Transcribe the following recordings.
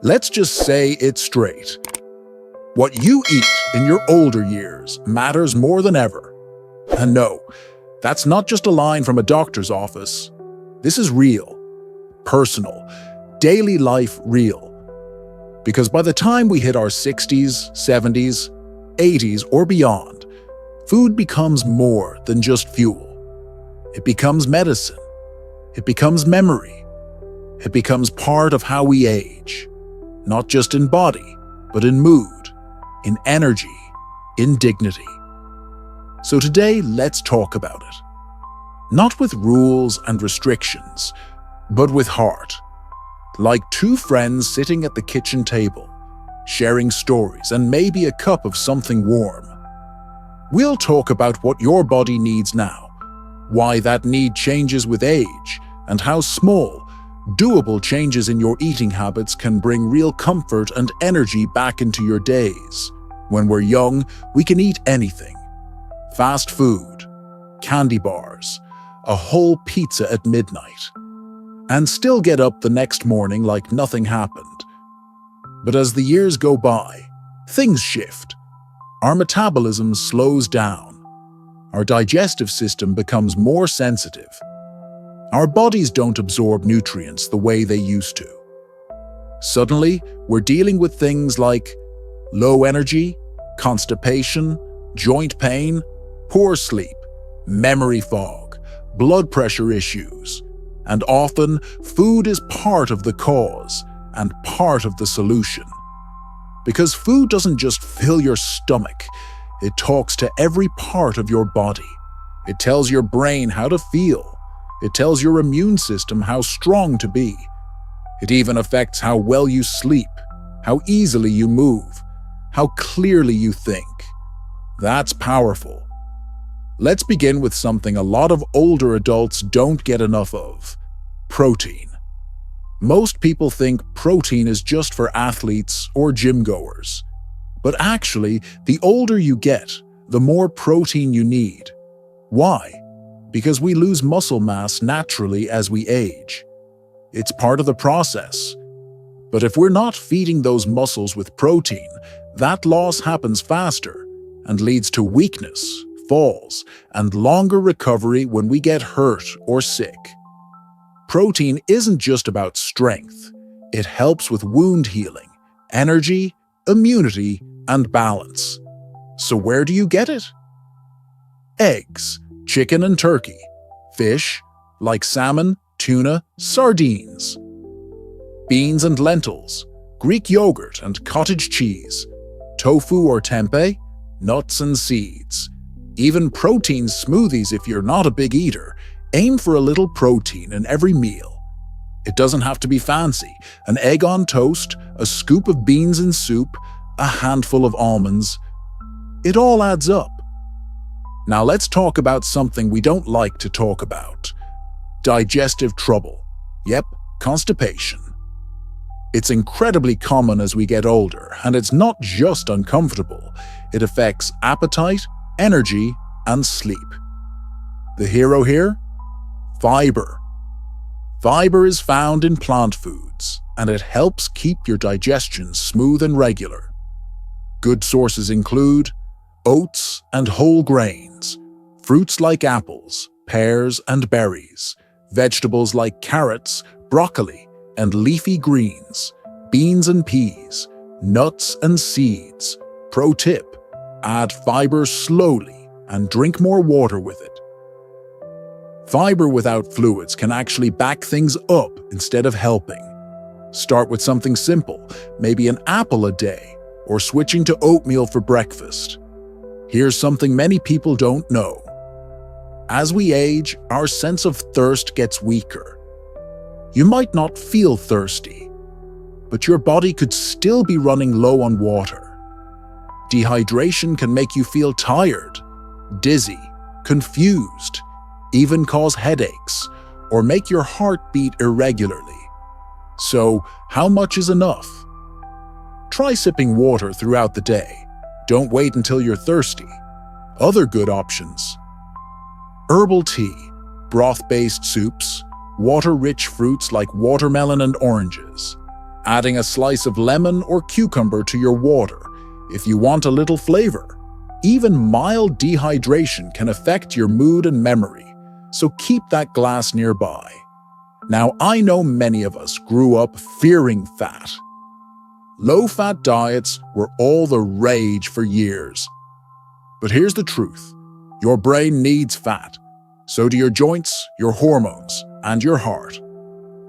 Let's just say it straight. What you eat in your older years matters more than ever. And no, that's not just a line from a doctor's office. This is real, personal, daily life real. Because by the time we hit our 60s, 70s, 80s, or beyond, food becomes more than just fuel. It becomes medicine. It becomes memory. It becomes part of how we age, not just in body, but in mood, in energy, in dignity. So today, let's talk about it. Not with rules and restrictions, but with heart. Like two friends sitting at the kitchen table, sharing stories and maybe a cup of something warm. We'll talk about what your body needs now, why that need changes with age, and how small, doable changes in your eating habits can bring real comfort and energy back into your days. When we're young, we can eat anything. Fast food, candy bars, a whole pizza at midnight, and still get up the next morning like nothing happened. But as the years go by, things shift. Our metabolism slows down. Our digestive system becomes more sensitive. Our bodies don't absorb nutrients the way they used to. Suddenly, we're dealing with things like low energy, constipation, joint pain, poor sleep, memory fog, blood pressure issues, and often food is part of the cause and part of the solution. Because food doesn't just fill your stomach, it talks to every part of your body. It tells your brain how to feel. It tells your immune system how strong to be. It even affects how well you sleep, how easily you move, how clearly you think. That's powerful. Let's begin with something a lot of older adults don't get enough of: protein. Most people think protein is just for athletes or gym goers. But actually, the older you get, the more protein you need. Why? Because we lose muscle mass naturally as we age. It's part of the process. But if we're not feeding those muscles with protein, that loss happens faster and leads to weakness, falls, and longer recovery when we get hurt or sick. Protein isn't just about strength. It helps with wound healing, energy, immunity, and balance. So where do you get it? Eggs, chicken and turkey, fish, like salmon, tuna, sardines, beans and lentils, Greek yogurt and cottage cheese, tofu or tempeh, nuts and seeds. Even protein smoothies if you're not a big eater. Aim for a little protein in every meal. It doesn't have to be fancy. An egg on toast, a scoop of beans in soup, a handful of almonds. It all adds up. Now let's talk about something we don't like to talk about. Digestive trouble. Yep, constipation. It's incredibly common as we get older, and it's not just uncomfortable. It affects appetite, energy, and sleep. The hero here? Fiber. Fiber is found in plant foods, and it helps keep your digestion smooth and regular. Good sources include oats and whole grains, fruits like apples, pears, and berries, vegetables like carrots, broccoli, and leafy greens, beans and peas, nuts and seeds. Pro tip: add fiber slowly and drink more water with it. Fiber without fluids can actually back things up instead of helping. Start with something simple, maybe an apple a day, or switching to oatmeal for breakfast. Here's something many people don't know. As we age, our sense of thirst gets weaker. You might not feel thirsty, but your body could still be running low on water. Dehydration can make you feel tired, dizzy, confused, even cause headaches, or make your heart beat irregularly. So, how much is enough? Try sipping water throughout the day. Don't wait until you're thirsty. Other good options: herbal tea, broth-based soups, water-rich fruits like watermelon and oranges. adding a slice of lemon or cucumber to your water if you want a little flavor. Even mild dehydration can affect your mood and memory, so keep that glass nearby. Now, I know many of us grew up fearing fat. Low-fat diets were all the rage for years. But here's the truth. Your brain needs fat. So do your joints, your hormones, and your heart.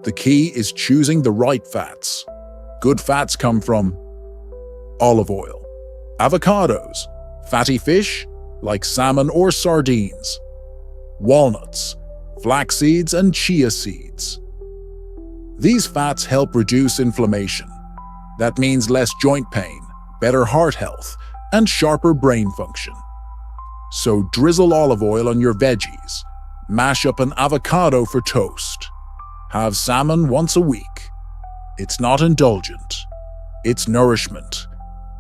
The key is choosing the right fats. Good fats come from olive oil, avocados, fatty fish like salmon or sardines, walnuts, flax seeds, and chia seeds. These fats help reduce inflammation. That means less joint pain, better heart health, and sharper brain function. So drizzle olive oil on your veggies, mash up an avocado for toast. Have salmon once a week. It's not indulgent, it's nourishment.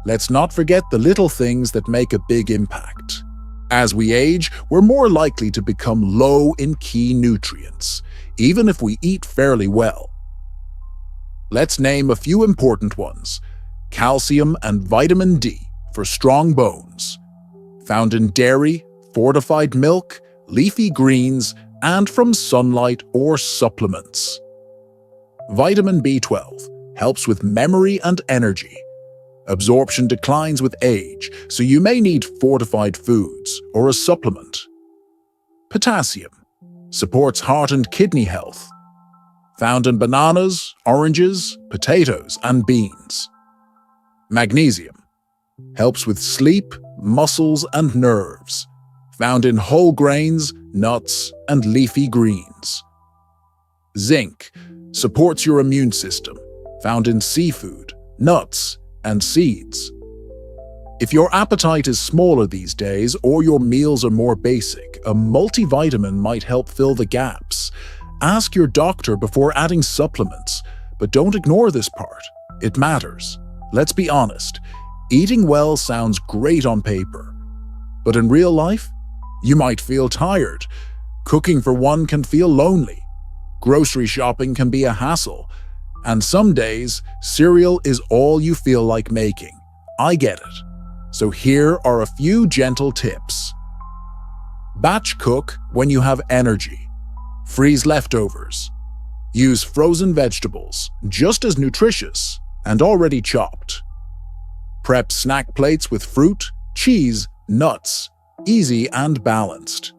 Let's not forget the little things that make a big impact. As we age, we're more likely to become low in key nutrients, even if we eat fairly well. Let's name a few important ones. Calcium and vitamin D for strong bones, found in dairy, fortified milk, leafy greens, and from sunlight or supplements. Vitamin B12 helps with memory and energy. Absorption declines with age, so you may need fortified foods or a supplement. Potassium supports heart and kidney health, found in bananas, oranges, potatoes, and beans. Magnesium helps with sleep, muscles, and nerves, found in whole grains, nuts, and leafy greens. Zinc supports your immune system, found in seafood, nuts, and seeds. If your appetite is smaller these days or your meals are more basic, a multivitamin might help fill the gaps. Ask your doctor before adding supplements, but don't ignore this part. It matters. Let's be honest, eating well sounds great on paper. But in real life, you might feel tired. Cooking for one can feel lonely. Grocery shopping can be a hassle. And some days, cereal is all you feel like making. I get it. So here are a few gentle tips. Batch cook when you have energy. Freeze leftovers. Use frozen vegetables, just as nutritious and already chopped. Prep snack plates with fruit, cheese, nuts, easy and balanced.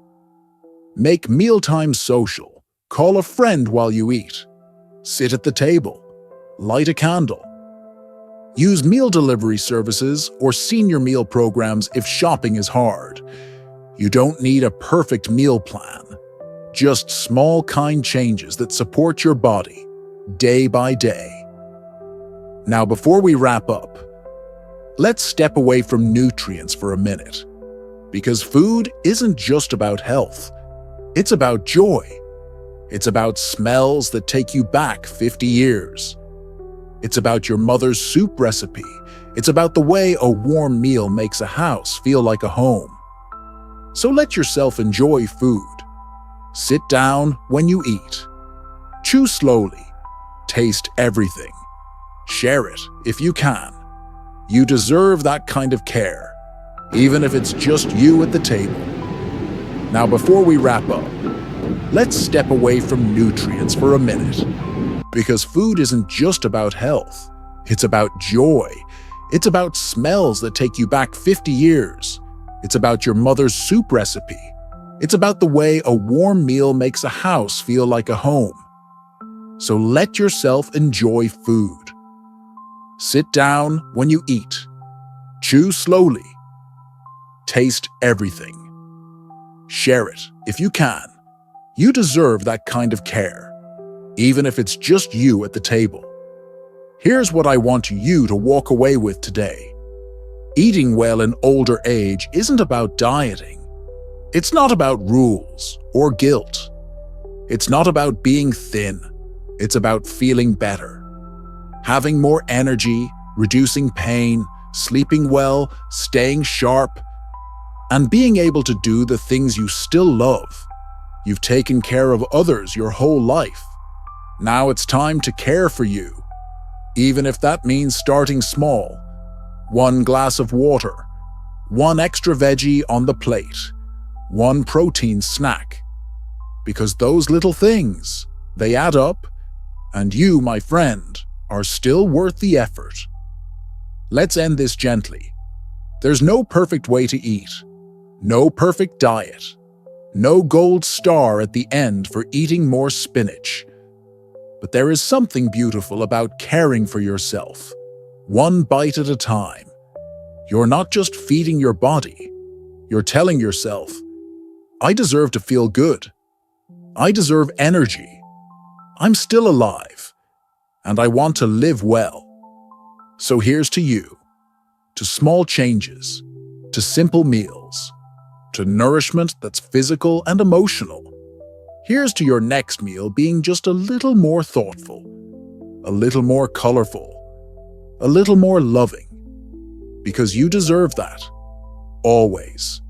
Make mealtime social. Call a friend while you eat. Sit at the table. Light a candle. Use meal delivery services or senior meal programs if shopping is hard. You don't need a perfect meal plan. Just small, kind changes that support your body, day by day. Now, before we wrap up, let's step away from nutrients for a minute. Because food isn't just about health. It's about joy. It's about smells that take you back 50 years. It's about your mother's soup recipe. It's about the way a warm meal makes a house feel like a home. So let yourself enjoy food. Sit down when you eat. Chew slowly. Taste everything. Share it if you can. You deserve that kind of care, even if it's just you at the table. Now, before we wrap up, let's step away from nutrients for a minute. Because food isn't just about health. It's about joy. It's about smells that take you back 50 years. It's about your mother's soup recipe. It's about the way a warm meal makes a house feel like a home. So let yourself enjoy food. Sit down when you eat. Chew slowly. Taste everything. Share it if you can. You deserve that kind of care, even if it's just you at the table. Here's what I want you to walk away with today. Eating well in older age isn't about dieting. It's not about rules or guilt. It's not about being thin. It's about feeling better. Having more energy, reducing pain, sleeping well, staying sharp, and being able to do the things you still love. You've taken care of others your whole life. Now it's time to care for you. even if that means starting small. One glass of water, one extra veggie on the plate, one protein snack. Because those little things, they add up, and you, my friend, are still worth the effort. Let's end this gently. There's no perfect way to eat, no perfect diet, no gold star at the end for eating more spinach. But there is something beautiful about caring for yourself, one bite at a time. You're not just feeding your body, you're telling yourself, I deserve to feel good. I deserve energy. I'm still alive, and I want to live well. So here's to you, to small changes, to simple meals, to nourishment that's physical and emotional. Here's to your next meal being just a little more thoughtful, a little more colorful, a little more loving, because you deserve that, always.